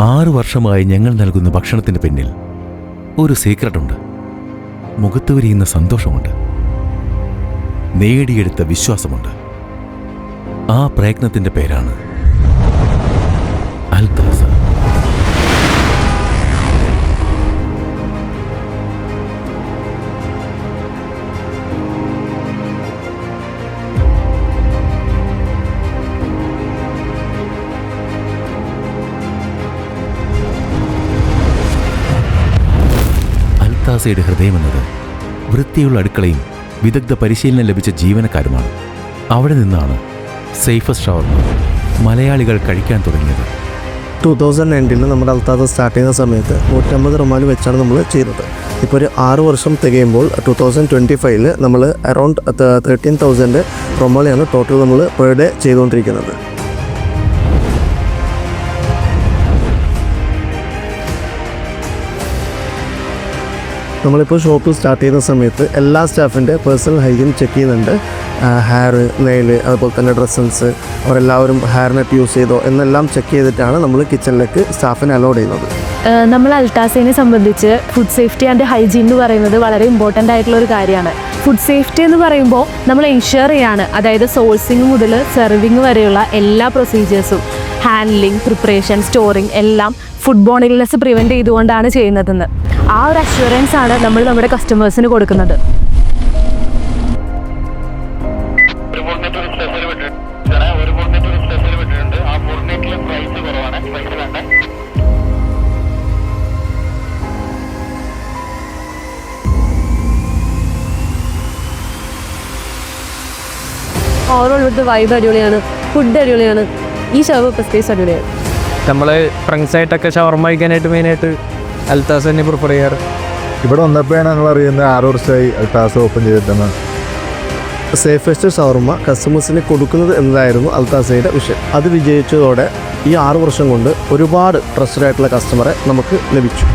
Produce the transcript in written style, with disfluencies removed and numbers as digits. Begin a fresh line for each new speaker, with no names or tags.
6 വർഷമായി ഞങ്ങൾ നൽകുന്ന ഭക്ഷണത്തിന് പിന്നിൽ ഒരു സീക്രട്ടുണ്ട്. മുഖത്ത് വിരിയുന്ന സന്തോഷമുണ്ട്, നേടിയെടുത്ത വിശ്വാസമുണ്ട്. ആ പ്രയത്നത്തിന്റെ പേരാണ് അൽതാസ. അൽതാസയുടെ ഹൃദയമെന്നത് വൃത്തിയുള്ള അടുക്കളയും വിദഗ്ധ പരിശീലനം ലഭിച്ച ജീവനക്കാരുമാണ്. അവിടെ നിന്നാണ് സേഫസ്റ്റ് ഷവർമ മലയാളികൾ കഴിക്കാൻ തുടങ്ങിയത്.
2019 നമ്മുടെ അൽതാസ സ്റ്റാർട്ട് ചെയ്യുന്ന സമയത്ത് 150 റൊമാൽ വെച്ചാണ് നമ്മൾ ചെയ്തത്. ഇപ്പോൾ ഒരു 6 വർഷം തികയുമ്പോൾ 2025 നമ്മൾ അറൗണ്ട് 13,000 റൊമാലാണ് ടോട്ടൽ നമ്മൾ പെർ ഡേ ചെയ്തുകൊണ്ടിരിക്കുന്നത്. നമ്മളിപ്പോൾ ഷോപ്പ് സ്റ്റാർട്ട് ചെയ്യുന്ന സമയത്ത് എല്ലാ സ്റ്റാഫിൻ്റെ പേഴ്സണൽ ഹൈജീൻ ചെക്ക് ചെയ്യുന്നുണ്ട്. ഹെയർ, നെയിൽ, അതുപോലെ തന്നെ ഡ്രസ്സൻസ്, അവരെല്ലാവരും ഹെയർ നെറ്റ് യൂസ് ചെയ്തോ എന്നെല്ലാം ചെക്ക് ചെയ്തിട്ടാണ് നമ്മൾ കിച്ചണിലേക്ക് സ്റ്റാഫിനെ അലോഡ് ചെയ്യുന്നത്.
നമ്മൾ അൽതാസയെ സംബന്ധിച്ച് ഫുഡ് സേഫ്റ്റി ആൻഡ് ഹൈജീൻ എന്ന് പറയുന്നത് വളരെ ഇമ്പോർട്ടൻ്റ് ആയിട്ടുള്ള ഒരു കാര്യമാണ്. ഫുഡ് സേഫ്റ്റി എന്ന് പറയുമ്പോൾ നമ്മൾ എൻഷുർ ചെയ്യാണ്, അതായത് സോഴ്സിങ് മുതൽ സെർവിങ് വരെയുള്ള എല്ലാ പ്രൊസീജിയേഴ്സും, ഹാൻഡ്ലിങ്, പ്രിപ്പറേഷൻ, സ്റ്റോറിങ് എല്ലാം ഫുഡ് ബോൺ ഇൽനെസ് പ്രിവെൻറ്റ് ചെയ്തുകൊണ്ടാണ് ചെയ്യുന്നതെന്ന്. ആ ഒരു അഷ്വറൻസ് ആണ് നമ്മൾ നമ്മുടെ കസ്റ്റമേഴ്സിന് കൊടുക്കുന്നത്. ഓവറോൾ ഇവിടുത്തെ വൈബ് അടിപൊളിയാണ്, ഫുഡ് അടിപൊളിയാണ്, ഈ ഷവർമ സ്പേസ് അടിപൊളിയാണ്.
നമ്മൾ ഫ്രണ്ട്സായിട്ടൊക്കെ ഷവർമ കഴിക്കാനായിട്ട് മെയിനായിട്ട് അൽതാസ തന്നെ പ്രിഫർ ചെയ്യാറ്.
ഇവിടെ വന്നപ്പോഴാണ് ഞങ്ങൾ അറിയുന്നത് 6 വർഷമായി അൽതാസ ഓപ്പൺ ചെയ്തിട്ടാണ്.
സേഫസ്റ്റ് ഷവർമ കസ്റ്റമേഴ്സിന് കൊടുക്കുന്നത് എന്നതായിരുന്നു അൽതാസയുടെ വിഷയം. അത് വിജയിച്ചതോടെ ഈ 6 വർഷം കൊണ്ട് ഒരുപാട് ട്രസ്റ്റഡ് ആയിട്ടുള്ള കസ്റ്റമറെ നമുക്ക് ലഭിച്ചു.